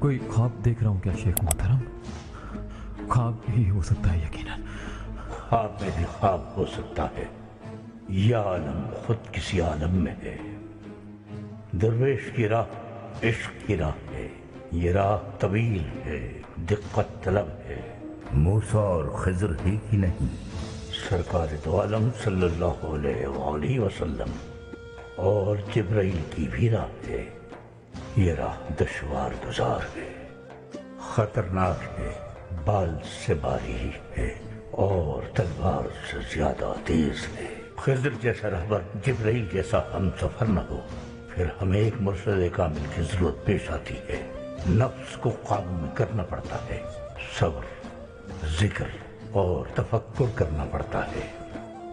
कोई ख्वाब देख रहा हूँ क्या शेख मोहतरम? ख्वाब ही हो सकता है यकीनन। ख्वाब में भी ख्वाब हो सकता है, या आलम खुद किसी आलम में है। दरवेश की राह इश्क की राह है, ये राह तवील है, दिक्कत तलब है। मूसा और खिज़र ही की नहीं, सरकार दो आलम सल्लल्लाहु अलैहि वसल्लम और जिब्राइल की भी राह है। ये राह दुश्वार गुजार है, खतरनाक है, बाल से बारी है और तलवार से ज्यादा तेज है। खिज़र जैसा रहबर, जिब्राइल जैसा हम सफर न हो, फिर हमें एक मुर्शद कामिल की जरूरत पेश आती है। नफ्स को काबू में करना पड़ता है, सब्र, जिक्र और तफक्कुर करना पड़ता है।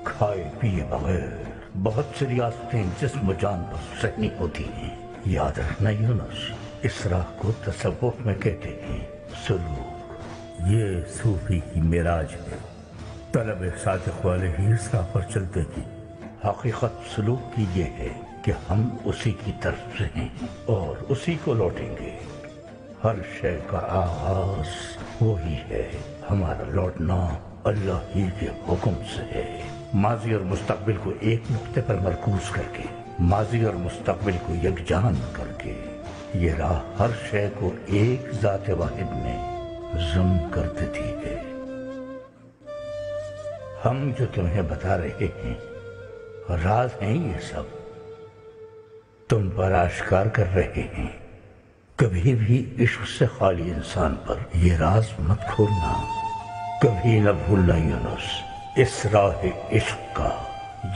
खाए पिए बगैर बहुत सी रियासतें जिस्म जान पर सहनी होती हैं। याद रखना यूनुस, इस राह को तसव्वुफ में कहते हैं सुलूक। ये सूफी की मिराज है, तलब सादिक वाले ही इस राह पर चलते हैं। हकीकत सलूक की ये है कि हम उसी की तरफ से हैं और उसी को लौटेंगे। हर शय का आगाज वही है, हमारा लौटना अल्लाह ही के हुक्म से है। माजी और मुस्तकबिल को एक नुक्ते पर मरकूज करके, माजी और मुस्तकबिल को यकजान करके, ये राह हर शय को एक ज़ात वाहिद में ज़म कर देती है। हम जो तुम्हें बता रहे हैं राज हैं, ये सब तुम पर आश्कार कर रहे हैं। कभी भी इश्क से खाली इंसान पर ये राज मत खोलना, कभी न भूलना यूनुस। इस राह इश्क का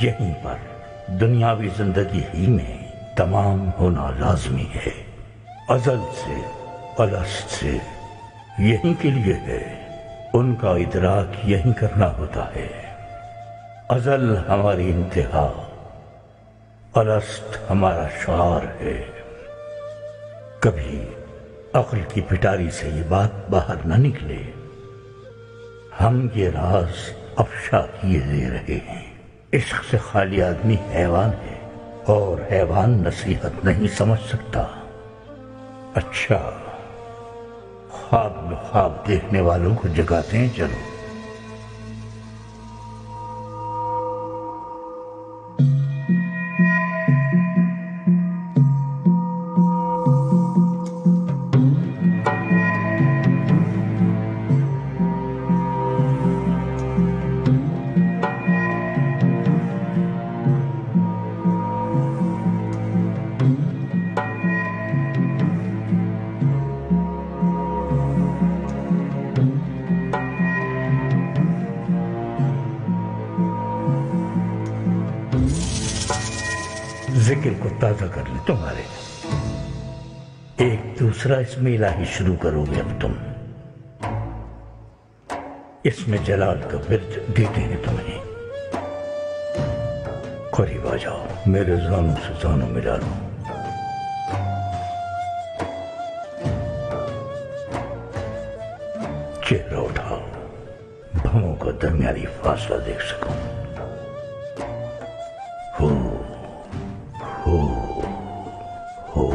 यहीं पर दुनियावी जिंदगी ही में तमाम होना लाजमी है। अजल से अलस्त से यहीं के लिए है, उनका इदराक यहीं करना होता है। अजल हमारी इंतहा, अलस्त हमारा शुआर है। कभी अक्ल की पिटारी से ये बात बाहर न निकले, हम ये राज अफशा किए दे रहे हैं। इश्क से खाली आदमी हैवान है और हैवान नसीहत नहीं समझ सकता। अच्छा, ख्वाब में ख्वाब देखने वालों को जगाते हैं चलो। जिक्र को ताजा कर ले तुम्हारे। एक दूसरा इसमें इलाही शुरू करोगे अब तुम। इसमें जलाल का विर्द देते हैं तुम्हें। करीब आ जाओ, मेरे जानों से जानों मिला लो। चेहरा उठाओ, भवों का दरमियानी फासला देख सकूं। हो हो हो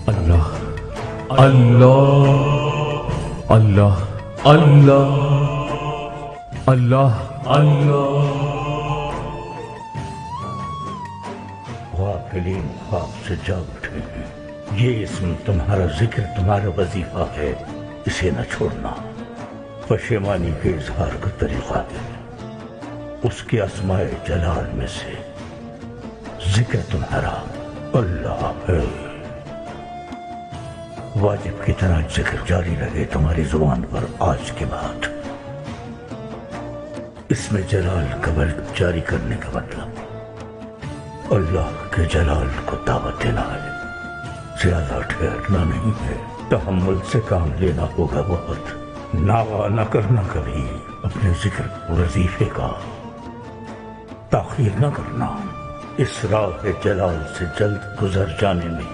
अल्लाह अल्लाह अल्लाह अल्लाह अल्लाह अल्लाह। गाफिलीन ख्वाब से जाग उठे हैं। ये इसम तुम्हारा जिक्र, तुम्हारा वजीफा है, इसे न छोड़ना। पशेमानी के इजहार का तरीका है, उसके अस्माए जलाल में से जिक्र तुम्हारा अल्लाह है। वाजिब की तरह जिक्र जारी रहे तुम्हारी जुबान पर आज के बाद। इसमें जलाल का वर्ग जारी करने का मतलब अल्लाह के जलाल को दावत देना है, ज्यादा ठहरना नहीं है। तहम्मुल से काम लेना होगा बहुत। नावा न करना कभी अपने जिक्र वजीफे का, ताखीर न करना। इस राह जलाल से जल्द गुजर जाने में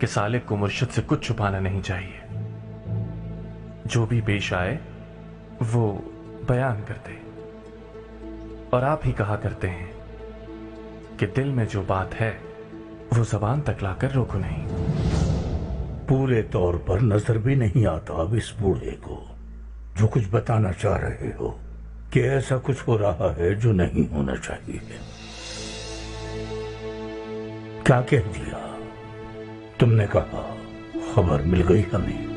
کہ सालिक को मुर्शिद से कुछ छुपाना नहीं चाहिए। जो भी पेश आए वो बयान कर दे। और आप ही कहा करते हैं कि दिल में जो बात है वो जबान तक लाकर रोको नहीं। पूरे तौर पर नजर भी नहीं आता अब इस बूढ़े को जो कुछ बताना चाह रहे हो कि ऐसा कुछ हो रहा है जो नहीं होना चाहिए। क्या कह दिया? तुमने कहा खबर मिल गई हमें।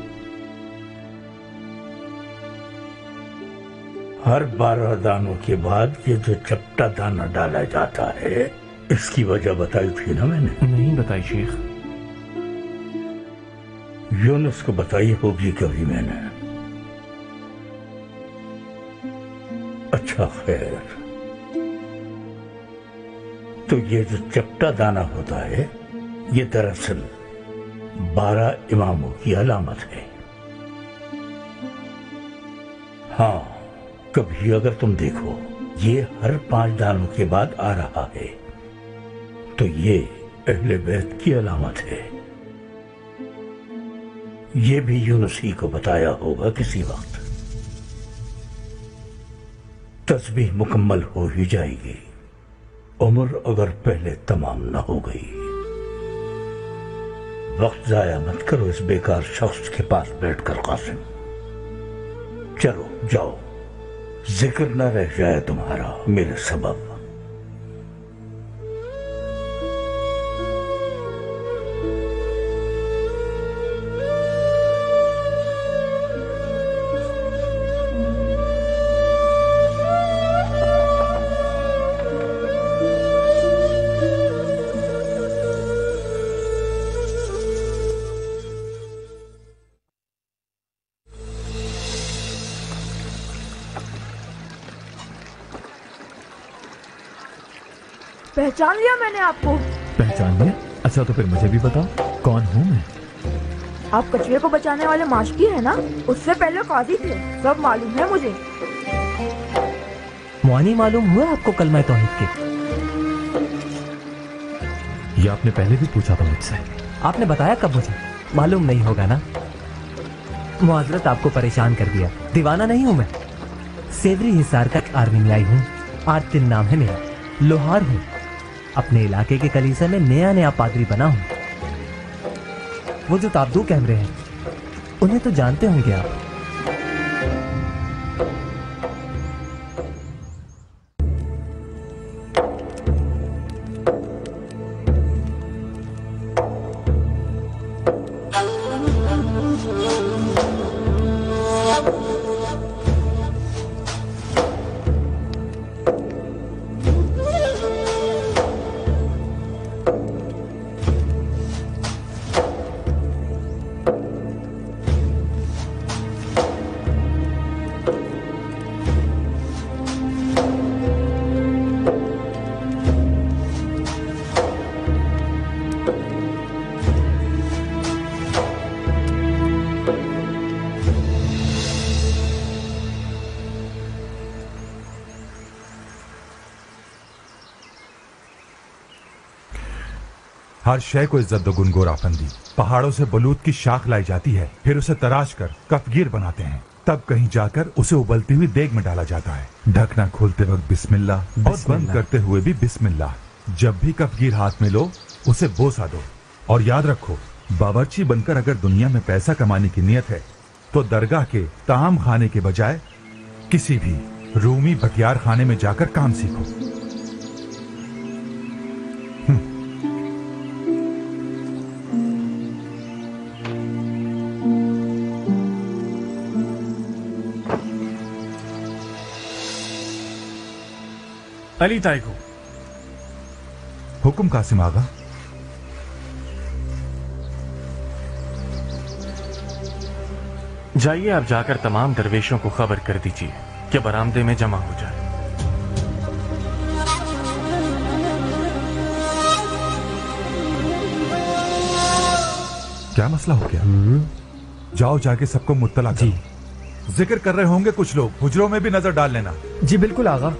हर 12 दानों के बाद ये जो चपटा दाना डाला जाता है इसकी वजह बताई थी ना मैंने? नहीं बताई शेख। यूनुस को बताई होगी कभी मैंने। अच्छा खैर, तो ये जो चपटा दाना होता है ये दरअसल 12 इमामों की अलामत है। हाँ, कभी अगर तुम देखो ये हर 5 दानों के बाद आ रहा है तो ये अहले बैत की अलामत है। ये भी यूनुस ही को बताया होगा किसी वक्त। तस्बीह मुकम्मल हो ही जाएगी, उम्र अगर पहले तमाम ना हो गई। वक्त जाया मत करो इस बेकार शख्स के पास बैठकर कासिम। चलो जाओ, जिक्र न रह जाए तुम्हारा मेरे सबब। पहचान लिया मैंने आपको। पहचान लिया? अच्छा तो फिर मुझे भी बताओ कौन हूँ मैं। आप कचरे को बचाने वाले माशकी है ना? उससे पहले काजी थे, सब मालूम है मुझे। मुआनी मालूम हुआ आपको कलमा तौहीद के? ये आपने पहले भी पूछा था मुझसे। आपने बताया कब मुझे? मालूम नहीं होगा ना। मुआजरत आपको परेशान कर दिया। दीवाना नहीं हूँ मैं। सेवरी हिसार का आर्मी में आई हूँ। आर्तिन नाम है मेरा। लोहार हूँ। अपने इलाके के कलीसिया में नया पादरी बना हूँ। वो जो ताबदू कैमरे हैं उन्हें तो जानते होंगे आप। हर शय को इज्जत दो गुनगोर आफंदी। पहाड़ों से बलूत की शाख लाई जाती है, फिर उसे तराश कर कफगीर बनाते हैं, तब कहीं जाकर उसे उबलती हुई देग में डाला जाता है। ढकना खोलते वक्त बिस्मिल्लाह और बंद करते हुए भी बिस्मिल्लाह। जब भी कफगीर हाथ में लो उसे बोसा दो। और याद रखो, बावर्ची बनकर अगर दुनिया में पैसा कमाने की नियत है तो दरगाह के ताम खाने के बजाय किसी भी रूमी भटियार खाने में जाकर काम सीखो। अली ताई को हुक्म कासिम आगा। जाइए आप जाकर तमाम दरवेशों को खबर कर दीजिए कि बरामदे में जमा हो जाए। क्या मसला हो गया? जाओ जाके सबको मुत्तला करो। जिक्र कर रहे होंगे कुछ लोग, हुजरों में भी नजर डाल लेना। जी बिल्कुल आगा।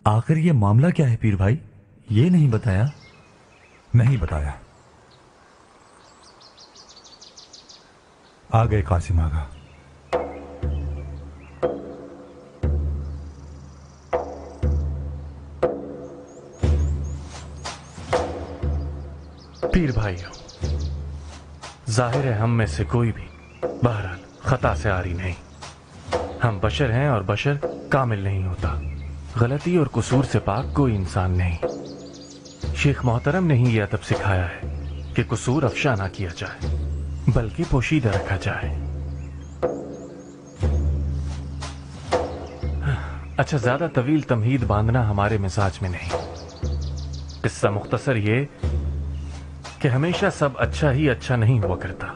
आखिर ये मामला क्या है पीर भाई, ये नहीं बताया? नहीं बताया। आ गए कासिम आगा। पीर भाइयों, जाहिर है हम में से कोई भी बहरहाल खता से आरी नहीं। हम बशर हैं और बशर कामिल नहीं होता। गलती और कसूर से पाक कोई इंसान नहीं। शेख मोहतरम ने ही यह अदब सिखाया है कि कसूर अफशा ना किया जाए बल्कि पोशीदा रखा जाए। अच्छा, ज्यादा तवील तमहीद बांधना हमारे मिजाज में नहीं। किस्सा मुख्तसर ये कि हमेशा सब अच्छा ही अच्छा नहीं हुआ करता।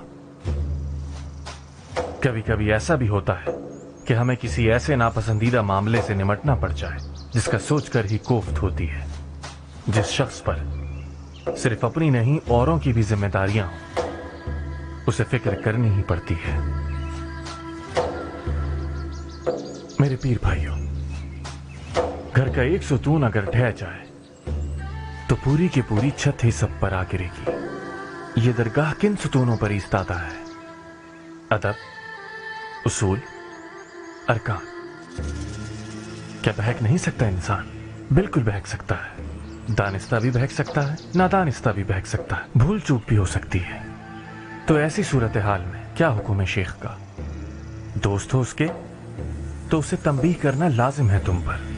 कभी कभी ऐसा भी होता है कि हमें किसी ऐसे नापसंदीदा मामले से निमटना पड़ जाए जिसका सोचकर ही कोफ्त होती है। जिस शख्स पर सिर्फ अपनी नहीं औरों की भी जिम्मेदारियां हों, उसे फिक्र करनी ही पड़ती है। मेरे पीर भाइयों, घर का एक सुतून अगर ढह जाए तो पूरी की पूरी छत ही सब पर आ गिरेगी। ये दरगाह किन सुतूनों पर इस्तादा है? अदब, उसूल, अरकान। क्या बहक नहीं सकता इंसान? बिल्कुल बहक सकता है। दानिस्ता भी बहक सकता है, नादानिस्ता भी बहक सकता है, भूल चूक भी हो सकती है। तो ऐसी सूरत हाल में क्या हुक्म है शेख का? दोस्त हो उसके तो उसे तंबीह करना लाजिम है तुम पर।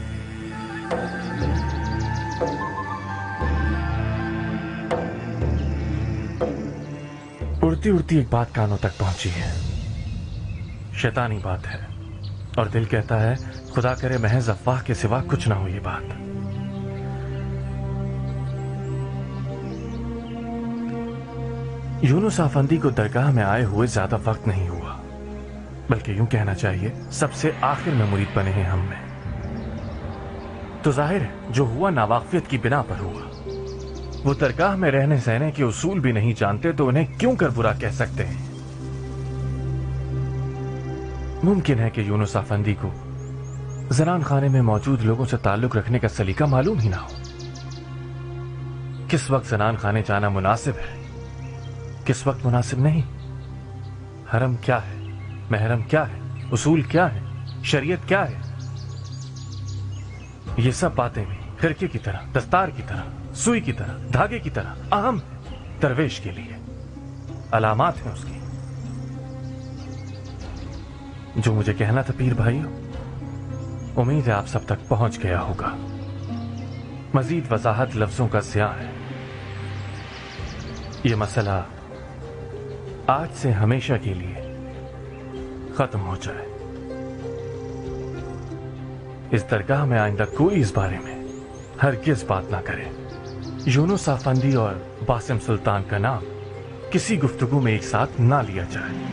उड़ती उड़ती एक बात कानों तक पहुंची है। शैतानी बात है और दिल कहता है खुदा करे महज अफवाह के सिवा कुछ ना हो ये बात। यूनुस आफंदी को दरगाह में आए हुए ज्यादा वक्त नहीं हुआ, बल्कि यूं कहना चाहिए सबसे आखिर में मुरीद बने हैं हम में। तो जाहिर है जो हुआ नावाकिफियत की बिना पर हुआ। वो दरगाह में रहने सहने के उसूल भी नहीं जानते तो उन्हें क्यों कर बुरा कह सकते हैं? मुमकिन है कि यूनुस आफंदी को जनान खाने में मौजूद लोगों से ताल्लुक रखने का सलीका मालूम ही ना हो। किस वक्त जनान खाने जाना मुनासिब है, किस वक्त मुनासिब नहीं। हरम क्या है, महरम क्या है, उसूल क्या है, शरीयत क्या है, ये सब बातें भी खिरके की तरह, दस्तार की तरह, सुई की तरह, धागे की तरह अहम है दरवेश के लिए। अलामात हैं उसकी। जो मुझे कहना था पीर भाइयों, उम्मीद है आप सब तक पहुंच गया होगा। मजीद वजाहत लफ्जों का ज़िया है। यह मसला आज से हमेशा के लिए खत्म हो जाए। इस दरगाह में आइंदा कोई इस बारे में हरगिज़ बात ना करे। यूनुस आफंदी और बासिम सुल्तान का नाम किसी गुफ्तगू में एक साथ ना लिया जाए।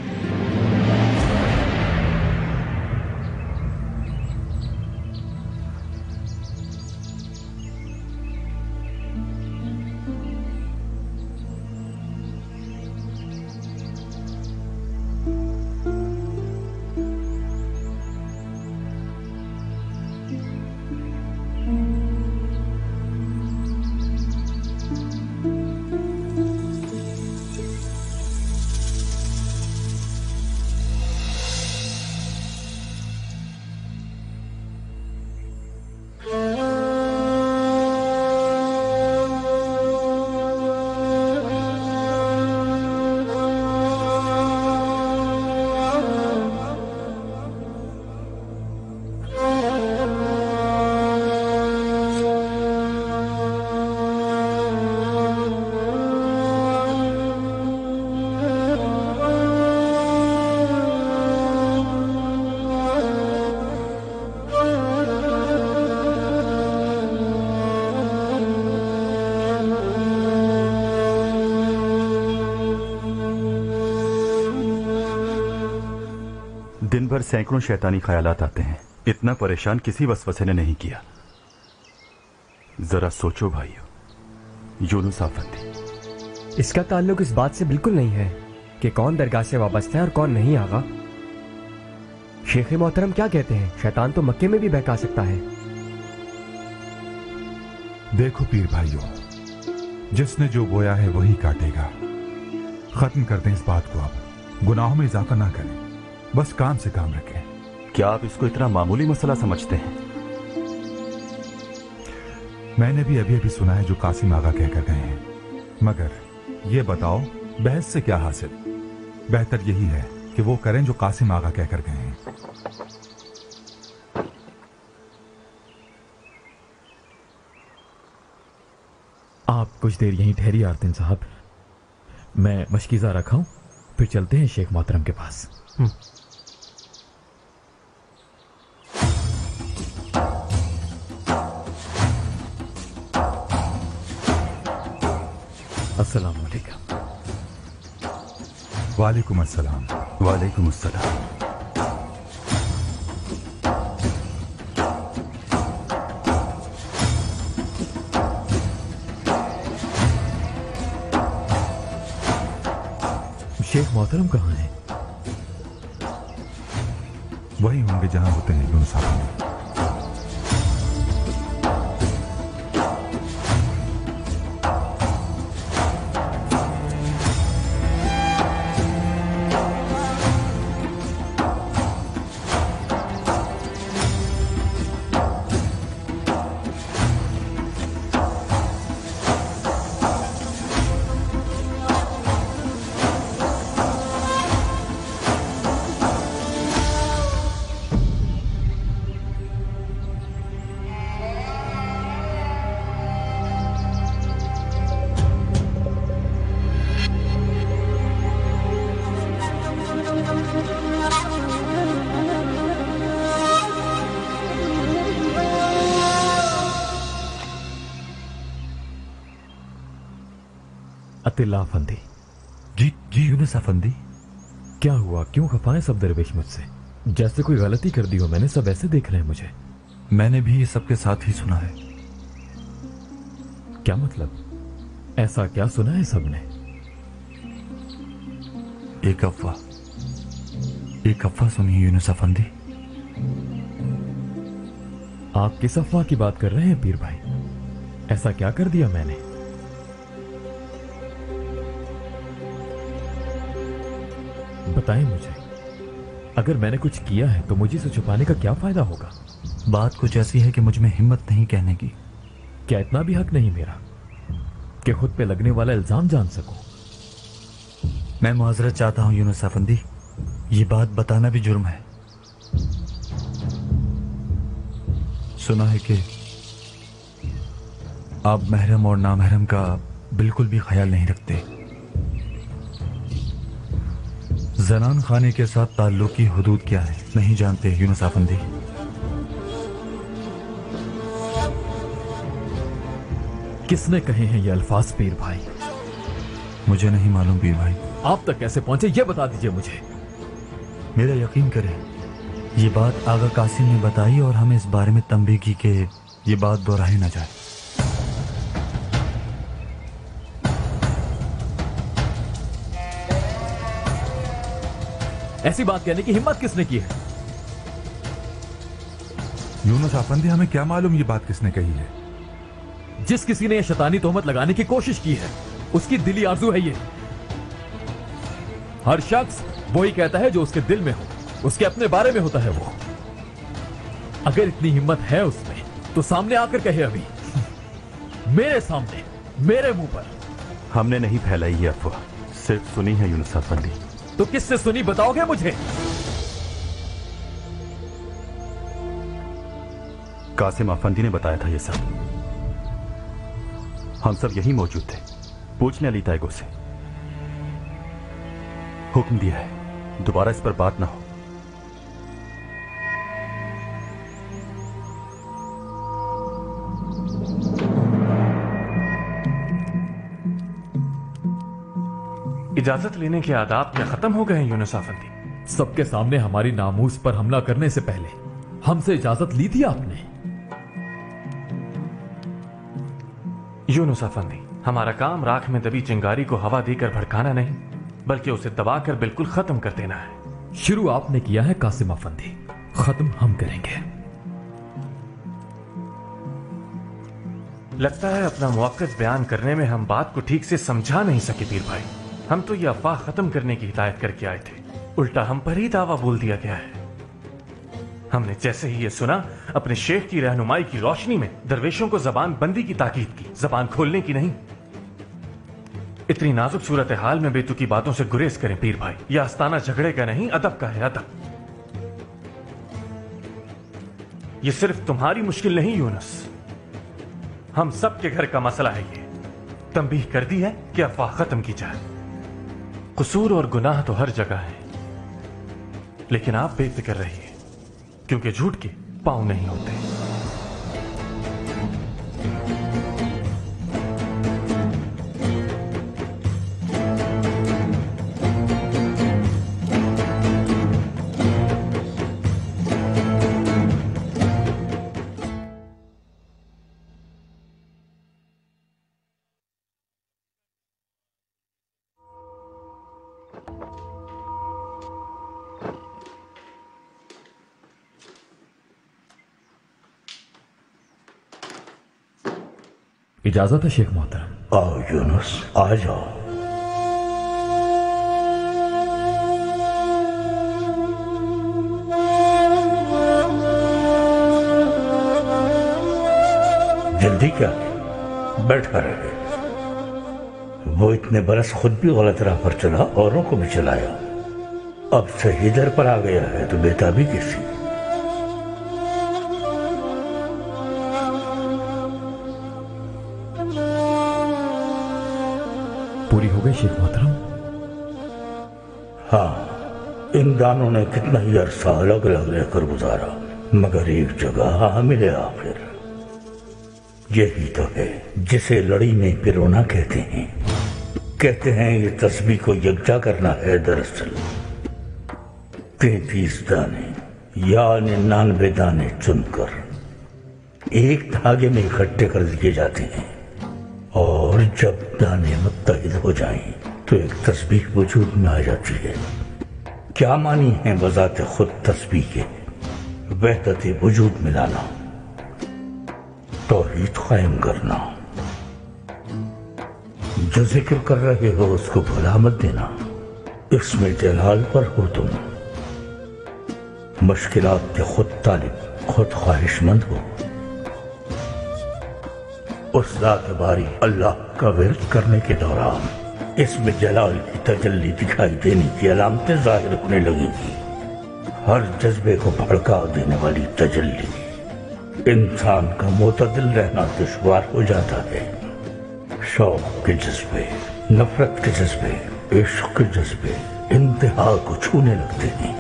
दिन भर सैकड़ों शैतानी ख्यालात आते हैं, इतना परेशान किसी वसवसे ने नहीं किया। जरा सोचो भाइयों, यूनुस आफंदी। इसका ताल्लुक इस बात से बिल्कुल नहीं है कि कौन दरगाह से वाबस्ता है और कौन नहीं। आगा, शेख मोहतरम क्या कहते हैं, शैतान तो मक्के में भी बहका सकता है। देखो पीर भाइयों, जिसने जो बोया है वही काटेगा। खत्म कर दें इस बात को, अब गुनाहों में इजाफा ना करें, बस काम से काम रखें। क्या आप इसको इतना मामूली मसला समझते हैं? मैंने भी अभी अभी सुना है जो कासिम आगा कहकर गए हैं, मगर ये बताओ बहस से क्या हासिल? बेहतर यही है कि वो करें जो कासिम आगा कहकर गए हैं। आप कुछ देर यहीं ठहरिए आरतिन साहब, मैं मशकीज़ा रखा हूं, फिर चलते हैं शेख मोहतरम के पास। अस्सलाम वालेकुम। वालेकुम अस्सलाम। वालेकुम अस्सलाम। शेख मोहतरम कहाँ हैं? वही होंगे जहां होते हैं यूनुस साहब। अतिल्ला अफंदी। जी जी यूनुस अफंदी। क्या हुआ, क्यों खफा है सब दरवेश मुझसे? जैसे कोई गलती कर दी हो मैंने, सब ऐसे देख रहे हैं मुझे। मैंने भी ये सबके साथ ही सुना है। क्या मतलब? ऐसा क्या सुना है सबने? एक अफवाह सुनी है यूनुस अफंदी। आप किस अफवाह की बात कर रहे हैं पीर भाई? ऐसा क्या कर दिया मैंने? बताएं मुझे। अगर मैंने कुछ किया है तो मुझे इसे छुपाने का क्या फायदा होगा? बात कुछ ऐसी है कि मुझ में हिम्मत नहीं कहने की। क्या इतना भी हक नहीं मेरा कि खुद पे लगने वाला इल्जाम जान सकूं? मैं मुआजरत चाहता हूं यूनुस अफंदी, ये बात बताना भी जुर्म है। सुना है कि आप महरम और नामहरम का बिल्कुल भी ख्याल नहीं रखते। जनान खाने के साथ ताल्लुक की हुदूद क्या है नहीं जानते यूनुस अफंदी। किसने कहे हैं ये अल्फाज पीर भाई? मुझे नहीं मालूम पीर भाई। आप तक कैसे पहुंचे ये बता दीजिए मुझे। मेरा यकीन करें, ये बात आगा कासिम ने बताई और हमें इस बारे में तंबीह की कि ये बात दोहराई ना जाए। ऐसी बात कहने की हिम्मत किसने की है? यूनुस अफंदी, हमें क्या मालूम ये बात किसने कही है। जिस किसी ने यह शैतानी तोहमत लगाने की कोशिश की है उसकी दिली आरजू है ये। हर शख्स वही कहता है जो उसके दिल में हो, उसके अपने बारे में होता है वो। अगर इतनी हिम्मत है उसमें तो सामने आकर कहे अभी, मेरे सामने, मेरे मुंह पर। हमने नहीं फैलाई ये अफवाह, सिर्फ सुनी है यूनुस अफंदी। तो किससे सुनी बताओगे मुझे? कासिम अफंदी ने बताया था ये सब। हम सब यहीं मौजूद थे। पूछने अली तैगो से। हुक्म दिया है दोबारा इस पर बात ना हो। इजाजत लेने के आदाब क्या खत्म हो गए हैं यूनुस अफंदी? सबके सामने हमारी नामूस पर हमला करने से पहले हमसे इजाजत ली थी आपने? यूनुस अफंदी, हमारा काम राख में दबी चिंगारी को हवा देकर भड़काना नहीं, बल्कि उसे दबाकर बिल्कुल खत्म कर देना है। शुरू आपने किया है कासिम अफंदी, खत्म हम करेंगे। लगता है अपना मुवक्कत बयान करने में हम बात को ठीक से समझा नहीं सके पीर भाई। हम तो ये अफवाह खत्म करने की हिदायत करके आए थे, उल्टा हम पर ही दावा बोल दिया गया है। हमने जैसे ही ये सुना, अपने शेख की रहनुमाई की रोशनी में दरवेशों को जबान बंदी की ताकीद की, जबान खोलने की नहीं। इतनी नाजुक सूरत हाल में बेतुकी बातों से गुरेज करें पीर भाई। यह आस्ताना झगड़े का नहीं, अदब का है, अदब। ये सिर्फ तुम्हारी मुश्किल नहीं यूनुस, हम सब के घर का मसला है। ये तंबीह कर दी है कि अफवाह खत्म की जाए। कसूर और गुनाह तो हर जगह है, लेकिन आप बेफिक्र रहिए, क्योंकि झूठ के पांव नहीं होते। इजाजत है शेख मोहतरम। आओ यूनुस, आ जाओ। जल्दी क्या, बैठा रहे। वो इतने बरस खुद भी गलत राह पर चला, औरों को भी चलाया, अब सही दर पर आ गया है तो बेताबी कैसी। पूरी हो गई शेख मोहतरम? हाँ, इन दानों ने कितना ही अरसा अलग अलग रहकर गुजारा, मगर एक जगह आ मिले आखिर। यही तो है जिसे लड़ी में पिरोना कहते हैं। कहते हैं ये तस्बीह को यकजा करना है। दरअसल 33 दाने या 99 दाने चुनकर एक धागे में इकट्ठे कर दिए जाते हैं, और जब दाने मुत्तहिद हो जाएं तो एक तस्बीह वजूद में आ जाती है। क्या मानी है बजात खुद तस्बीह के? वहदत वजूद में लाना, तौहीद कायम करना। जो जिक्र कर रहे हो उसको भुला मत देना। इसमें जलाल पर हो तुम, मुश्किलात के खुद तालिब, खुद ख्वाहिशमंद हो। उस रात बारी अल्लाह का विर्द करने के दौरान इसमें जलाल की तजल्ली दिखाई देने की अलामतें जाहिर होने लगेंगी। हर जज्बे को भड़का देने वाली तजल्ली। इंसान का मुतदिल रहना दुश्वार हो जाता है। शौक के जज्बे, नफरत के जज्बे, इश्क के जज्बे इंतहा को छूने लगते हैं।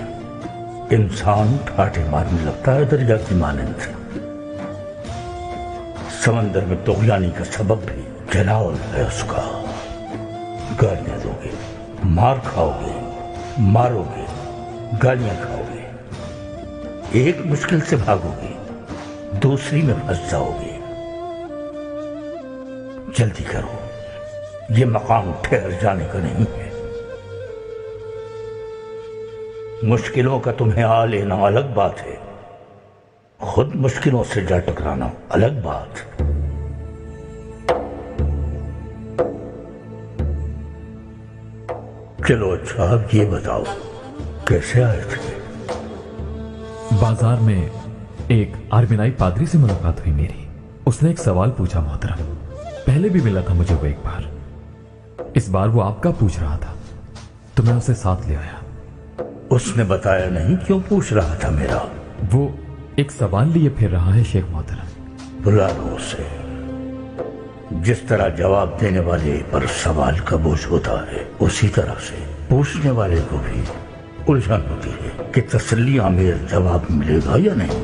इंसान ठाठे मारने लगता है दरिया की मानंद। समंदर में तोगयानी का सबब भी जलाल है उसका। गालियां दोगे, मार खाओगे, मारोगे, गालियां खाओगे, एक मुश्किल से भागोगे, दूसरी में फंस जाओगे। जल्दी करो, ये मकाम ठहर जाने का नहीं है। मुश्किलों का तुम्हें आ लेना अलग बात है, खुद मुश्किलों से जा टकराना अलग बात। चलो अच्छा, अब ये बताओ कैसे आए थे? बाजार में एक आर्मीनाई पादरी से मुलाकात हुई मेरी। उसने एक सवाल पूछा मोहतरम। पहले भी मिला था मुझे वो एक बार। इस बार वो आपका पूछ रहा था तो मैं उसे साथ ले आया। उसने बताया नहीं क्यों पूछ रहा था मेरा? वो एक सवाल लिए फिर रहा है शेख मोहतरम। बुला लो उसे। जिस तरह जवाब देने वाले पर सवाल का बोझ होता है, उसी तरह से पूछने वाले को भी उलझन होती है कि तसल्ली आमेर जवाब मिलेगा या नहीं।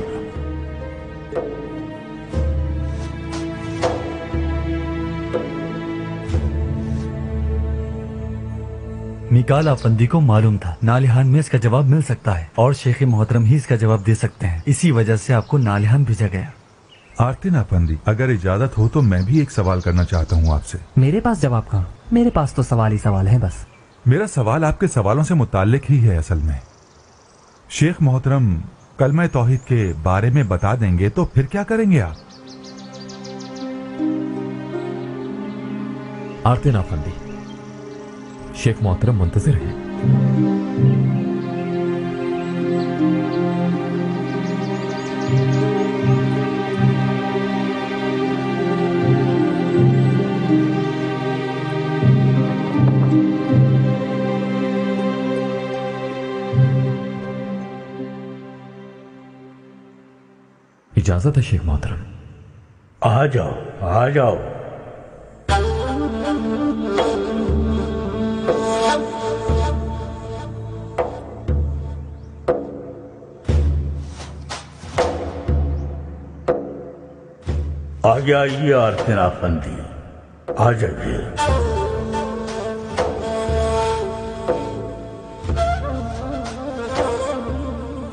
मिकाल आफंदी को मालूम था नालिहान में इसका जवाब मिल सकता है और शेख मोहतरम ही इसका जवाब दे सकते हैं। इसी वजह से आपको नालिहान भेजा गया। आरतीन आफंदी, अगर इजाजत हो तो मैं भी एक सवाल करना चाहता हूँ आपसे। मेरे पास जवाब कहाँ? मेरे पास तो सवाल ही सवाल है बस। मेरा सवाल आपके सवालों से मुताल्लिक ही है असल में। शेख मोहतरम कलमा तौहीद के बारे में बता देंगे तो फिर क्या करेंगे आप? आरतीन आफंदी, शेख मोहतरम मुंतजिर हैं। इजाजत है शेख मोहतरम। आ जाओ, आ जाओ। आ जाइए आरतीन आफंदी, आ जाइए।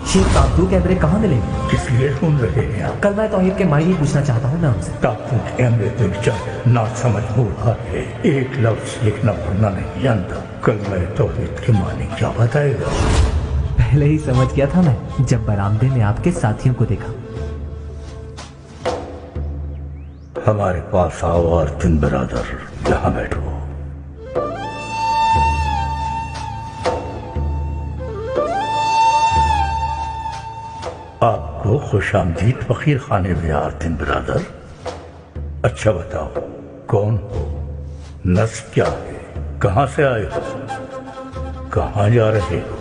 शेख ताबू कैमरे कहाँ मिलेंगे? किस लिए ढूंढ रहे हैं आप? कल मैं तौहीद के मायने पूछना चाहता हूँ ना उनसे। ताबू कैमरे पे बेचारा ना समझ बूढ़ा है, एक लफ्ज लिखना पढ़ना नहीं जानता। कल मैं तौहीद के माने क्या बताएगा? पहले ही समझ गया था मैं जब बरामदे में आपके साथियों को देखा। हमारे पास आओ आरतीन बिरादर, यहाँ बैठो। आपको खुशामदीद फकीर खाने में आरतीन बिरादर। अच्छा बताओ, कौन हो, नस्ब क्या है, कहां से आए हो, कहां जा रहे हो,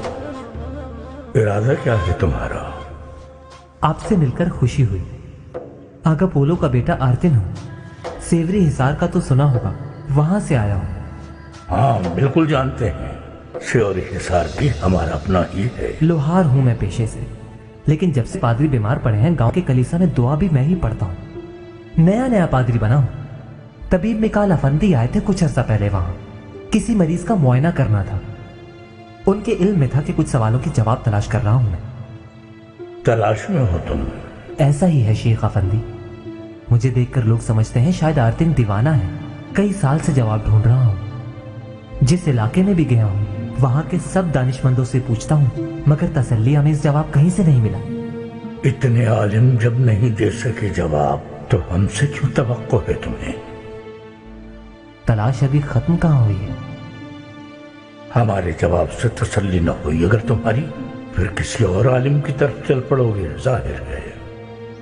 इरादा क्या है तुम्हारा? आपसे मिलकर खुशी हुई। आगा पोलो का बेटा आरतीन हूँ। सेवरी हिसार का तो सुना होगा, वहां से आया हूँ। हाँ बिल्कुल जानते हैं, सेवरी हिसार भी हमारा अपना ही है। लोहार हूँ मैं पेशे से, लेकिन जब से पादरी बीमार पड़े हैं गांव के कलीसा में दुआ भी मैं ही पढ़ता हूँ। नया नया पादरी बना हूँ। तबीब मिकाल अफंदी आए थे कुछ अर्सा पहले वहां, किसी मरीज का मुआयना करना था। उनके इल्म में था कि कुछ सवालों के जवाब तलाश कर रहा हूं मैं। तलाश में हो तुम? ऐसा ही है शेख अफंदी। मुझे देखकर लोग समझते हैं शायद आरतीन दीवाना है। कई साल से जवाब ढूंढ रहा हूं। जिस इलाके में भी गया हूं वहां के सब दानिशमंदों से पूछता हूं, मगर तसल्ली अमेज़ जवाब कहीं से नहीं मिला। इतने आलिम जब नहीं दे सके जवाब, तो हमसे क्यों तवक्को है तुम्हें? तलाश अभी खत्म कहां हुई है? हमारे जवाब से तसल्ली न हुई अगर तुम्हारी, फिर किसी और आलिम की तरफ चल पड़ोगे। जाहिर है,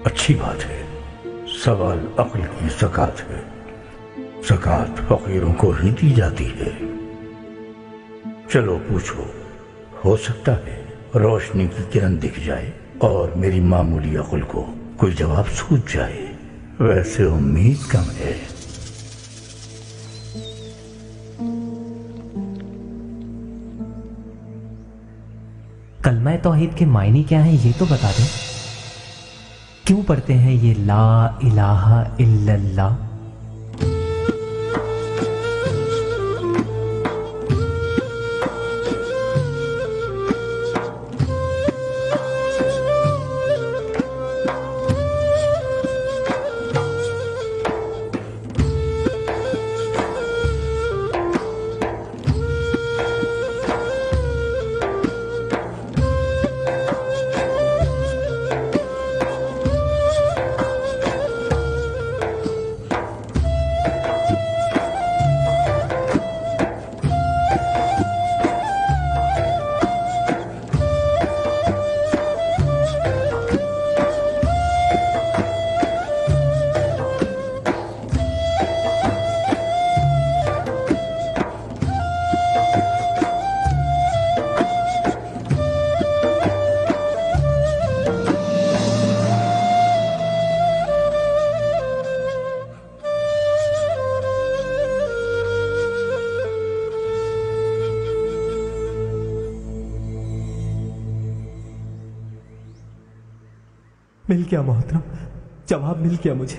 अच्छी बात है। सवाल अक्ल की ज़कात है। ज़कात फकीरों को ही दी जाती है। चलो पूछो, हो सकता है रोशनी की किरण दिख जाए और मेरी मामूली अक्ल को कोई जवाब सूझ जाए। वैसे उम्मीद कम है। कलमा तौहीद के मायने क्या हैं ये तो बता दें। क्यों पढ़ते हैं ये ला इलाहा इल्लल्लाह? मिल गया मोहतरम, जवाब मिल गया मुझे।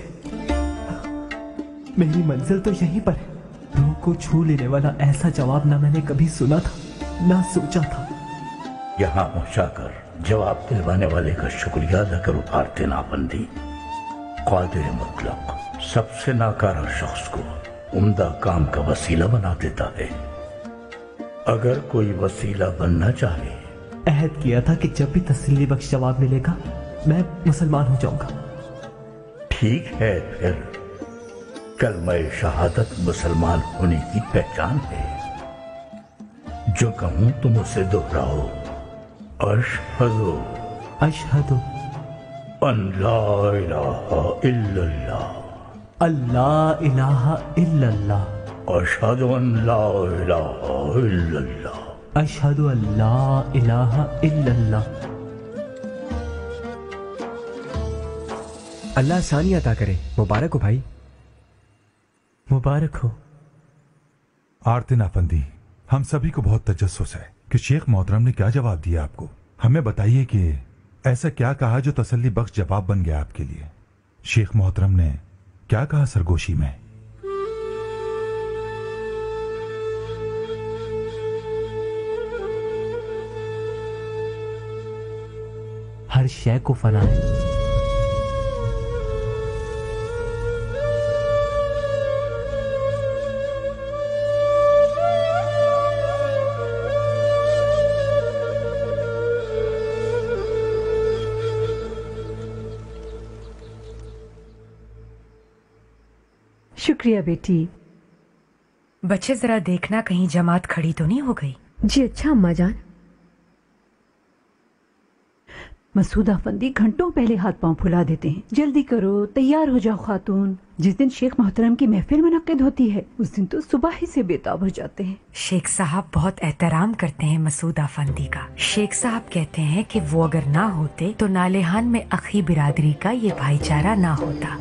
मेरी मंजिल तो यहीं पर है। रूह को छू लेने वाला ऐसा जवाब ना मैंने कभी सुना था, ना सोचा था। यहाँ पहुंचाकर जवाब दिलवाने वाले का शुक्रिया अदा करो आरतीन आफंदी। कादिर मुतलक सबसे नाकारा शख्स को उम्दा काम का वसीला बना देता है। अगर कोई वसीला बनना चाहे, अहद किया था कि जब भी तसल्ली बख्श जवाब मिलेगा मैं मुसलमान हो जाऊंगा। ठीक है, फिर कलमा शहादत मुसलमान होने की पहचान है। जो कहूं तुम उसे दोहराओ। अशहदु अशहदु अन ला इलाहा इल्लल्लाह अल्लाह इलाहा इल्लल्लाह अशहदु अन ला इलाहा इल्लल्लाह अशहदु अल्लाह इलाहा इल्लल्लाह। अल्लाह आसानी अता करे। मुबारक हो भाई, मुबारक हो। आरतिन अफंदी, हम सभी को बहुत तजस्सुस है कि शेख मोहतरम ने क्या जवाब दिया आपको। हमें बताइए कि ऐसा क्या कहा जो तसल्ली बख्श जवाब बन गया आपके लिए। शेख मोहतरम ने क्या कहा सरगोशी में? हर शय को फना है। शुक्रिया बेटी। बच्चे जरा देखना कहीं जमात खड़ी तो नहीं हो गई। जी अच्छा अम्मा जान। मसूद अफंदी घंटों पहले हाथ पांव फुला देते हैं। जल्दी करो, तैयार हो जाओ खातून। जिस दिन शेख मोहतरम की महफिल मुनक्किद होती है उस दिन तो सुबह ही से बेताब हो जाते हैं। शेख साहब बहुत एहतराम करते हैं मसूद अफंदी का। शेख साहब कहते हैं कि वो अगर ना होते तो नालेहान में अखी बिरादरी का ये भाईचारा ना होता।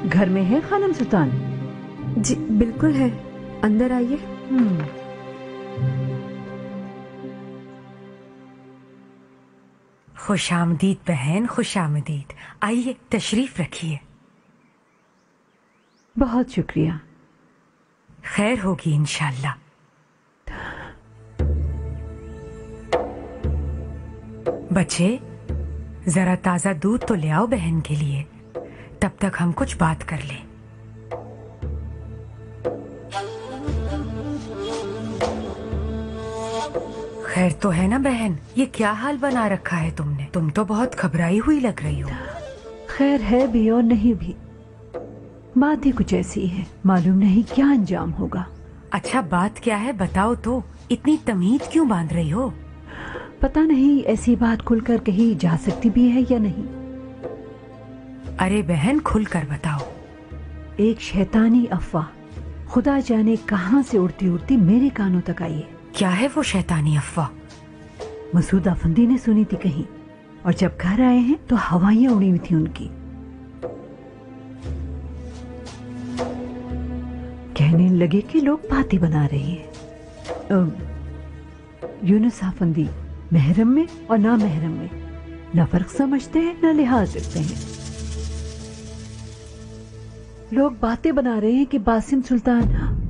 घर में है खानम सुल्तान? जी बिल्कुल है, अंदर आइए। खुशामदीद बहन, खुशामदीद। आइए तशरीफ रखिए। बहुत शुक्रिया। खैर होगी इंशाल्लाह। बच्चे जरा ताजा दूध तो ले आओ बहन के लिए, तब तक हम कुछ बात कर लें। खैर तो है ना बहन? ये क्या हाल बना रखा है तुमने? तुम तो बहुत घबराई हुई लग रही हो। खैर है भी और नहीं भी, बात ही कुछ ऐसी है, मालूम नहीं क्या अंजाम होगा। अच्छा बात क्या है बताओ तो, इतनी तमीज क्यों बांध रही हो? पता नहीं ऐसी बात खुलकर कही जा सकती भी है या नहीं। अरे बहन खुलकर बताओ। एक शैतानी अफवाह खुदा जाने कहां से उड़ती उड़ती मेरे कानों तक आई है। क्या है वो शैतानी अफवाह? मसूद अफंदी ने सुनी थी कहीं, और जब घर आए हैं तो हवाइयां उड़ी हुई थी उनकी। कहने लगे कि लोग बातें बना रहे हैं। यूनुस अफंदी महरम में और ना महरम में न फर्क समझते हैं न लिहाज रखते हैं। लोग बातें बना रहे हैं कि बासिम सुल्तान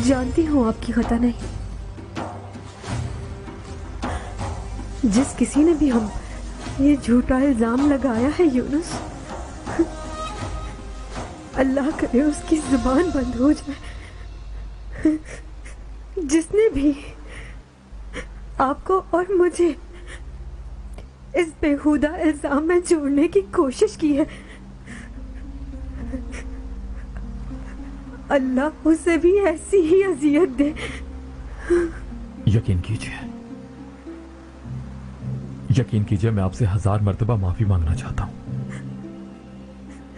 जानती हूँ आपकी खता नहीं। जिस किसी ने भी हम ये झूठा इल्जाम लगाया है यूनुस, अल्लाह करे उसकी जुबान बंद हो जाए। जिसने भी आपको और मुझे इस बेहुदा इल्जाम में जोड़ने की कोशिश की है, अल्लाह उसे भी ऐसी ही अजियत दे। यकीन कीजिए मैं आपसे 1000 मर्तबा माफी मांगना चाहता हूं,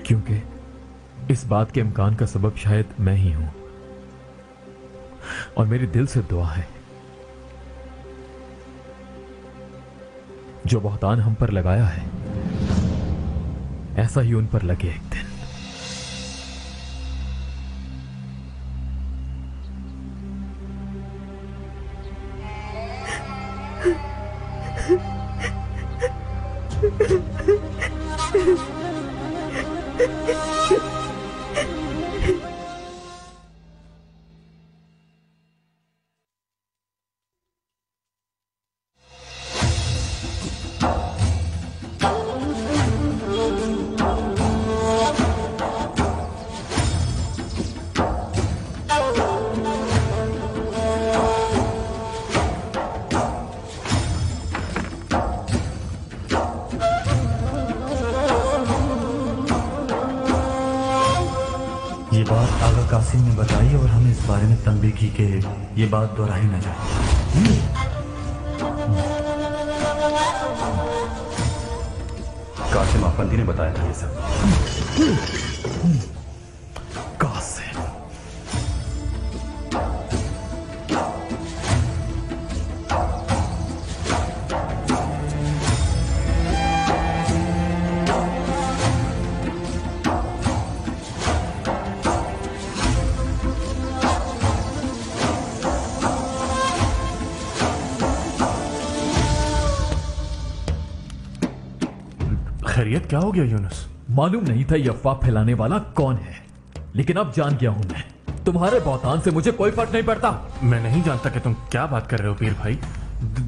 क्योंकि इस बात के इम्कान का सबब शायद मैं ही हूं, और मेरी दिल से दुआ है जो बहतान हम पर लगाया है ऐसा ही उन पर लगे एक दिन। ये बात आगा कासिम ने बताई और हमें इस बारे में तंबीह की कि ये बात दोहराई न जाए। कासिम आफंदी ने बताया था ये सब। कासिम, खैरियत क्या हो गया यूनुस? मालूम नहीं था ये अफवाह फैलाने वाला कौन है, लेकिन अब जान गया हूं मैं। तुम्हारे बहतान से मुझे कोई फर्क नहीं पड़ता। मैं नहीं जानता कि तुम क्या बात कर रहे हो पीर भाई।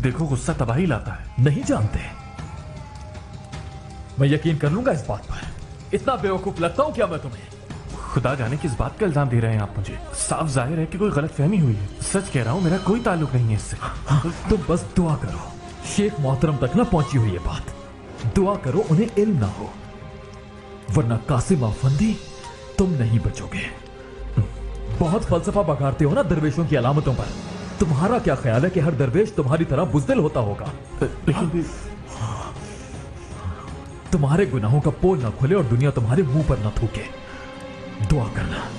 देखो गुस्सा तबाही लाता है। नहीं जानते? मैं यकीन कर लूंगा इस बात पर। इतना बेवकूफ लगता हूं क्या मैं तुम्हें? खुदा जाने किस बात का इल्जाम दे रहे हैं आप मुझे। साफ जाहिर है कि कोई गलत फहमी हुई है। सच कह रहा हूं, मेरा कोई ताल्लुक नहीं है इससे। तुम बस दुआ करो शेख मोहतरम तक ना पहुंची हुई ये बात। दुआ करो उन्हें इल्म ना हो, वरना कासिम आफंदी तुम नहीं बचोगे। बहुत फलसफा बघाड़ते हो ना दरवेशों की अलामतों पर। तुम्हारा क्या ख्याल है कि हर दरवेश तुम्हारी तरह बुज़दिल होता होगा? लेकिन तुम्हारे गुनाहों का पोल ना खुले और दुनिया तुम्हारे मुंह पर ना थूके। दुआ करना।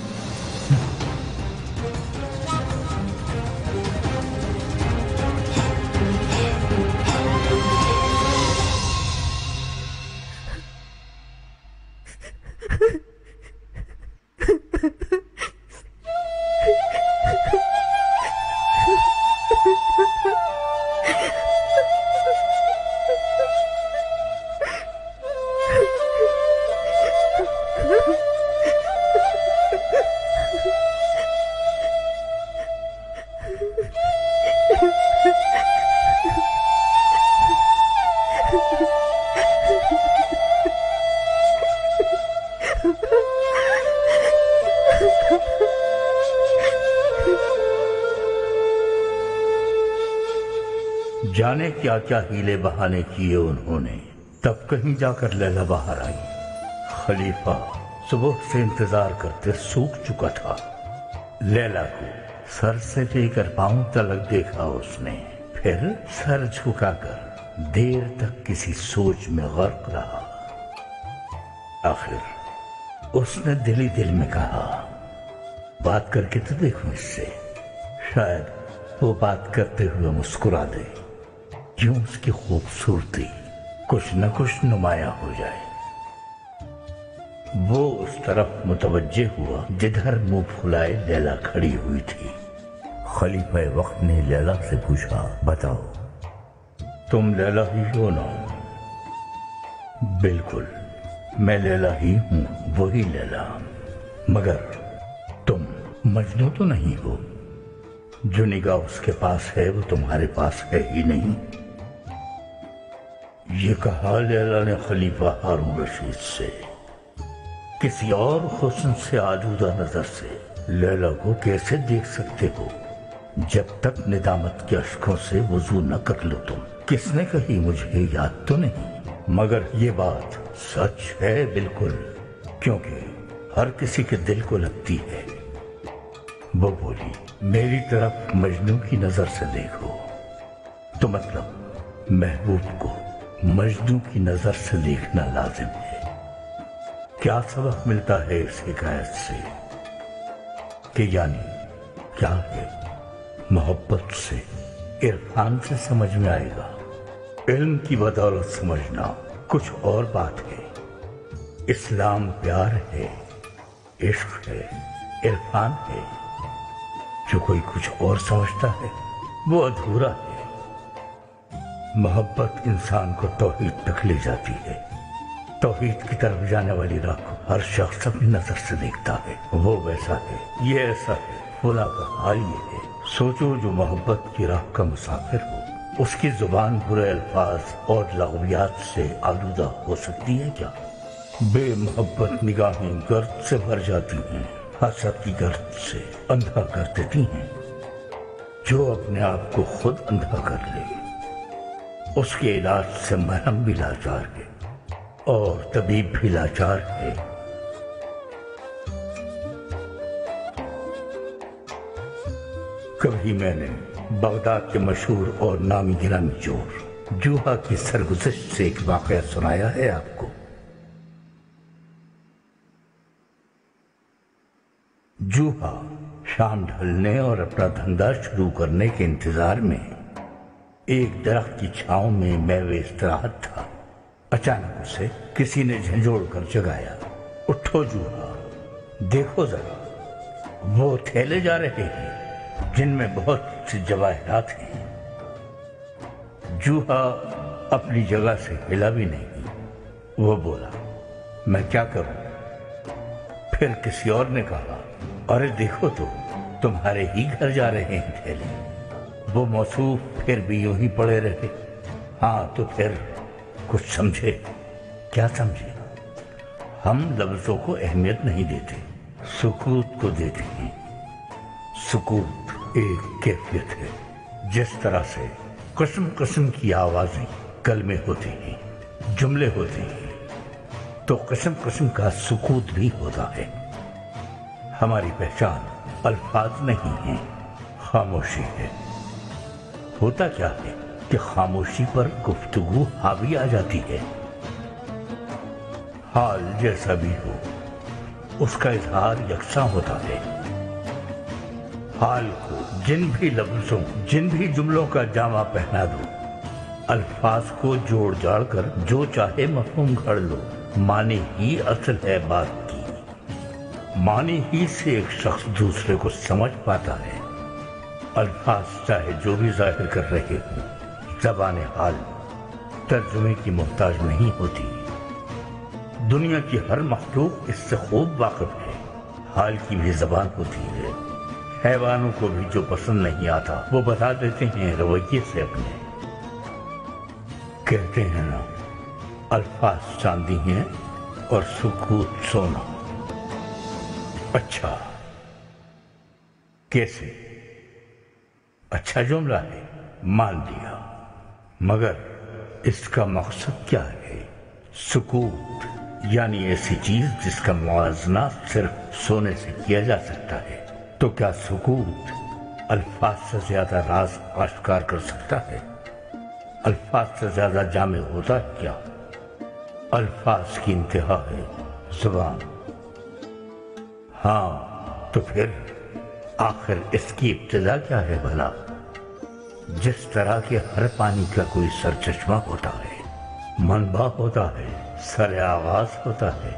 जाने क्या क्या हीले बहाने किए उन्होंने, तब कहीं जाकर लैला बाहर आई। खलीफा सुबह से इंतजार करते सूख चुका था। लैला को सर से लेकर पांव तक देखा उसने, फिर सर झुकाकर देर तक किसी सोच में गर्क रहा। आखिर उसने दिल ही दिल में कहा, बात करके तो देखूं इससे, शायद वो बात करते हुए मुस्कुरा दे, क्यों उसकी खूबसूरती कुछ न कुछ नुमाया हो जाए। वो उस तरफ मुतवज्जे हुआ जिधर मुंह फुलाए लैला खड़ी हुई थी। खलीफा वक्त ने लैला से पूछा, बताओ तुम लैला ही हो ना? बिल्कुल, मैं लैला ही हूं, वही लैला। मगर तुम मजनू तो नहीं हो? जो निगाह उसके पास है वो तुम्हारे पास है ही नहीं। ये कहा लैला ने खलीफा हारून रशीद से। किसी और हुस्न से आलूदा नजर से लैला को कैसे देख सकते हो जब तक निदामत के अश्कों से वजू न कर लो तुम। किसने कही मुझे याद तो नहीं, मगर ये बात सच है बिल्कुल, क्योंकि हर किसी के दिल को लगती है। वो बोली, मेरी तरफ मजनू की नजर से देखो। तो मतलब महबूब को मजनू की नजर से देखना लाजिम है। क्या सबक मिलता है इस हिकायत से कि यानी क्या है, मोहब्बत से, इरफान से समझ में आएगा। इल्म की बदौलत समझना कुछ और बात है। इस्लाम प्यार है, इश्क है, इरफान है। जो कोई कुछ और समझता है वो अधूरा है। मोहब्बत इंसान को तौहीद तक ले जाती है। तौहीद की तरफ जाने वाली राह को हर शख्स अपनी नजर से देखता है। वो वैसा है, ये ऐसा है, फला का हाल ये है। सोचो जो मोहब्बत की राह का मुसाफिर हो, उसकी जुबान बुरे अल्फाज और लग़वियात से आलूदा हो सकती है क्या? बेमोहब्बत निगाहें गर्द से भर जाती हैं, हसद की गर्द से अंधा कर देती हैं। जो अपने आप को खुद अंधा कर ले उसके इलाज से मरहम भी लाचार है और तबीब भी लाचार है। कभी मैंने बगदाद के मशहूर और नामी गिरामी चोर जूहा की सरगुज़श्त से एक वाक़या सुनाया है आपको। जूहा शाम ढलने और अपना धंधा शुरू करने के इंतजार में एक दरख्त की छांव में मेवे इस्तराहत था। अचानक उसे किसी ने झंझोड़ कर जगाया। उठो जूहा, देखो जरा, वो थैले जा रहे हैं जिनमें बहुत से जवाहरात हैं। जूहा अपनी जगह से हिला भी नहीं। वो बोला, मैं क्या करूं? फिर किसी और ने कहा, अरे देखो तो, तुम्हारे ही घर जा रहे हैं थैले। वो मौसूफ फिर भी यूं ही पड़े रहे। हाँ तो फिर कुछ समझे? क्या समझे? हम लफ्जों को अहमियत नहीं देते, सुकूत को देते हैं। सुकूत एक कैफियत है। जिस तरह से किस्म किस्म की आवाजें कलमे होती हैं, जुमले होते हैं, तो किस्म किस्म का सुकूत भी होता है। हमारी पहचान अल्फाज नहीं है, खामोशी है। होता क्या है कि खामोशी पर गुफ्तगू हावी आ जाती है। हाल जैसा भी हो, उसका इजहार यकसा होता है। हाल को जिन भी लफ्जों, जिन भी जुमलों का जामा पहना दो, अल्फाज को जोड़ जाड़ कर जो चाहे मफहूम घड़ लो, माने ही असल है बात की। माने ही से एक शख्स दूसरे को समझ पाता है। अल्फाज चाहे जो भी जाहिर कर रहे हो, ज़बान हाल तर्जुमे की मोहताज नहीं होती। दुनिया की हर मखलूक इससे खूब वाकिफ है। हाल की भी ज़बान होती है। हैवानों को भी जो पसंद नहीं आता वो बता देते हैं रवैये से अपने। कहते हैं ना, अल्फाज चांदी हैं और सुकूत सोना। अच्छा, कैसे? अच्छा जुमला है, मान लिया, मगर इसका मकसद क्या है? सुकूत यानी ऐसी चीज जिसका मुआवजा सिर्फ सोने से किया जा सकता है। तो क्या सुकूत अल्फाज से ज्यादा राज आश्कार कर सकता है? अल्फाज से ज्यादा जामे होता है क्या? अल्फाज की इंतहा है जुबान। हाँ तो फिर आखिर इसकी इब्तिदा क्या है भला? जिस तरह के हर पानी का कोई सरचश्मा होता है, मनबा होता है, सर आगाज होता है,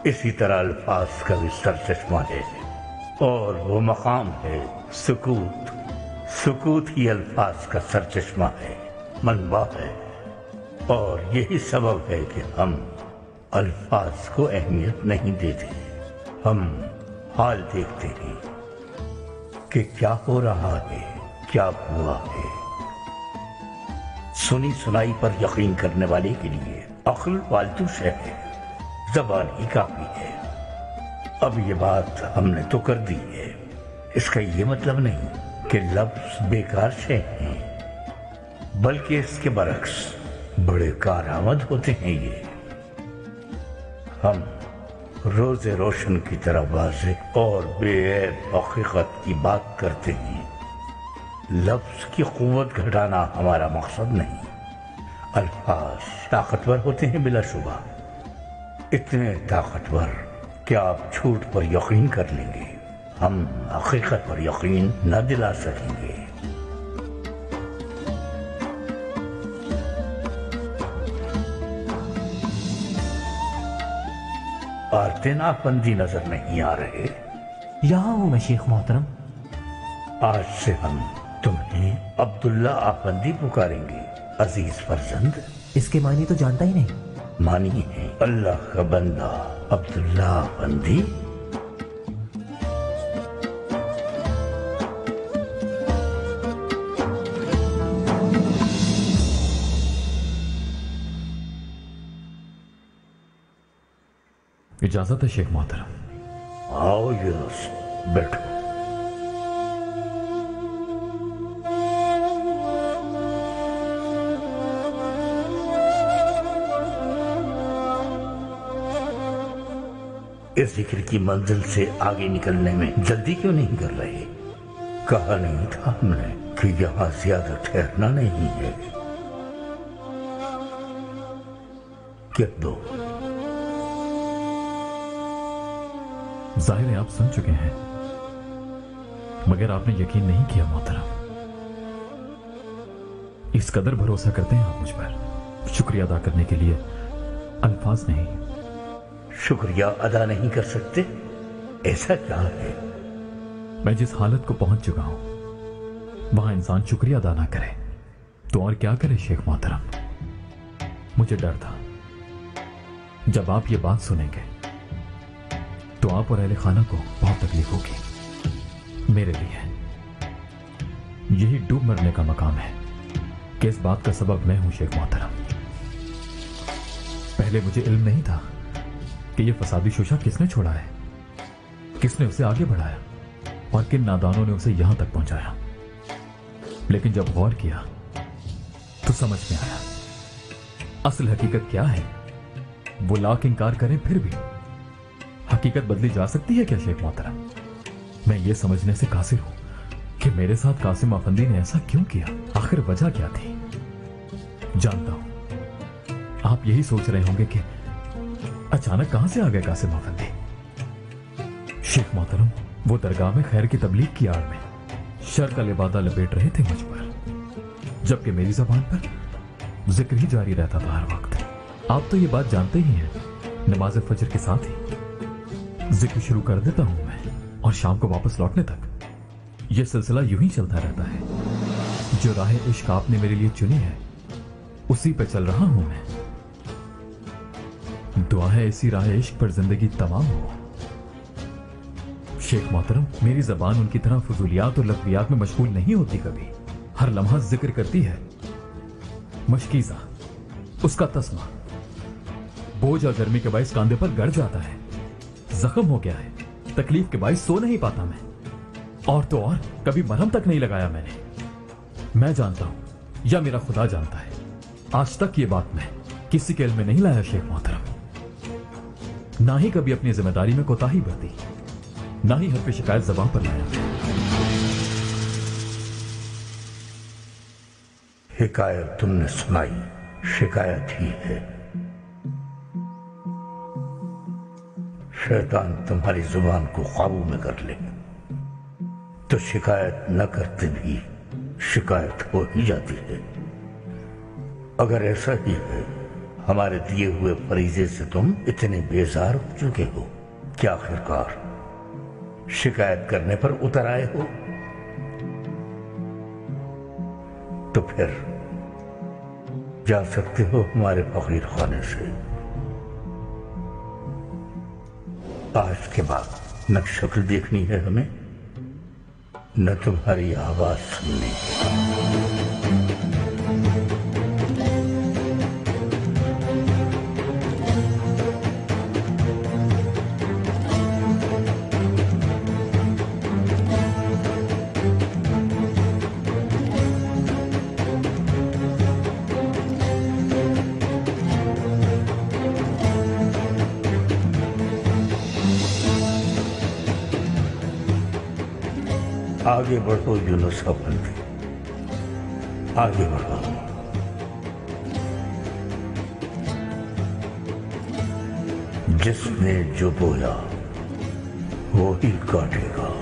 इसी तरह अल्फाज का भी सरचश्मा है और वो मकाम है सुकूत। सुकूत ही अल्फाज का सरचश्मा है, मनबा है। और यही सबब है कि हम अल्फाज को अहमियत नहीं देते। हम हाल देखते हैं کہ کیا ہو رہا ہے، کیا ہوا ہے۔ سنی سنائی پر یقین کرنے والے کے لیے عقل فالتو شے ہے، زبان ہی کافی ہے۔ اب یہ بات ہم نے تو کر دی ہے، اس کا یہ مطلب نہیں کہ لفظ بیکار شے ہیں، بلکہ اس کے برعکس بڑے کارآمد ہوتے ہیں۔ یہ ہم روز روشن کی طرح واضح اور بے عیب حقیقت کی بات کرتے ہیں۔ لفظ کی قوت گھٹانا ہمارا مقصد نہیں۔ الفاظ طاقتور ہوتے ہیں بلا شبہ، اتنے طاقتور کہ آپ جھوٹ پر یقین کر لیں گے، ہم حقیقت پر یقین نہ دلا سکیں گے۔ آرتین آفندی نظر نہیں آ رہے؟ یہاں ہوں میں شیخ محترم۔ آج سے ہم تمہیں عبداللہ آفندی پکاریں گے، عزیز فرزند۔ اس کے معنی تو جانتا ہی نہیں۔ معنی ہے اللہ کا بندہ عبداللہ آفندی۔ اجازت ہے شیخ محترم؟ آؤ یونس، بیٹھو۔ اس ذکر کی منزل سے آگے نکلنے میں جلدی کیوں نہیں کر رہے؟ کہا نہیں تھا ہم نے کہ یہاں زیادہ ٹھہرنا نہیں ہے؟ کہہ دو۔ ظاہر ہے آپ سن چکے ہیں، مگر آپ نے یقین نہیں کیا محترم۔ اس قدر بھروسہ کرتے ہیں آپ مجھ پر، شکریہ ادا کرنے کے لیے الفاظ نہیں۔ شکریہ ادا نہیں کر سکتے؟ ایسا کیا ہے؟ میں جس حالت کو پہنچ چکا ہوں وہاں انسان شکریہ ادا نہ کرے تو اور کیا کرے شیخ محترم۔ مجھے ڈر تھا جب آپ یہ بات سنیں گے تو آپ اور اہل خانہ کو بہت تکلیف ہوگی۔ میرے لیے یہی ڈوب مرنے کا مقام ہے کہ اس بات کا سبب میں ہوں شیخ محترم۔ پہلے مجھے علم نہیں تھا کہ یہ فسادی شوشہ کس نے چھوڑا ہے، کس نے اسے آگے بڑھایا اور کن نادانوں نے اسے یہاں تک پہنچایا۔ لیکن جب غور کیا تو سمجھ میں آیا اصل حقیقت کیا ہے۔ وہ لاکھ انکار کریں پھر بھی حقیقت بدلی جا سکتی ہے کیا شیخ محترم؟ میں یہ سمجھنے سے قاصر ہوں کہ میرے ساتھ قاسم آفندی نے ایسا کیوں کیا، آخر وجہ کیا تھی۔ جانتا ہوں آپ یہی سوچ رہے ہوں گے کہ اچانک کہاں سے آ گئے قاسم آفندی۔ شیخ محترم وہ درگاہ میں خیر کی تبلیغ کی آڑ میں شر کا لبادہ لپیٹ رہے تھے مجھ پر، جبکہ میری زبان پر ذکر ہی جاری رہتا تھا ہر وقت۔ آپ تو یہ بات جانتے ہی ہیں، نماز فجر کے ساتھ ہی ذکر شروع کر دیتا ہوں میں، اور شام کو واپس لوٹنے تک یہ سلسلہ یوں ہی چلتا رہتا ہے۔ جو راہ عشق آپ نے میرے لیے چنی ہے اسی پہ چل رہا ہوں میں۔ دعا ہے اسی راہ عشق پر زندگی تمام ہو۔ شیخ محترم میری زبان ان کی طرح فضولیات اور لغویات میں مشغول نہیں ہوتی، کبھی ہر لمحہ ذکر کرتی ہے مشکیزہ، اس کا تسمہ بوجھ اور گرمی کے باعث کاندھے پر گڑ جاتا ہے، زخم ہو گیا ہے، تکلیف کے باعث سو نہیں پاتا میں، اور تو اور کبھی مرہم تک نہیں لگایا میں نے۔ میں جانتا ہوں یا میرا خدا جانتا ہے، آج تک یہ بات میں کسی کے علم میں نہیں لایا شیخ محترم، نہ ہی کبھی اپنی ذمہ داری میں کوتاہی برتی، نہ ہی حرف شکایت زبان پر لایا۔ حکایت تم نے سنائی، شکایت ہی ہے۔ شیطان تمہاری زبان کو قابو میں کر لے تو شکایت نہ کرتے بھی شکایت ہو ہی جاتی ہے۔ اگر ایسا ہی ہے، ہمارے دیے ہوئے فریضے سے تم اتنے بیزار ہو چکے ہو کہ آخرکار شکایت کرنے پر اتر آئے ہو، تو پھر جا سکتے ہو ہمارے فقیر خانے سے۔ آج کے بعد نہ شکل دیکھنی ہے ہمیں न तुम्हारी आवाज सुनने आगे बढ़ो यूनुस अफंदी, आगे बढ़ो। जिसने जो बोया वो ही काटेगा।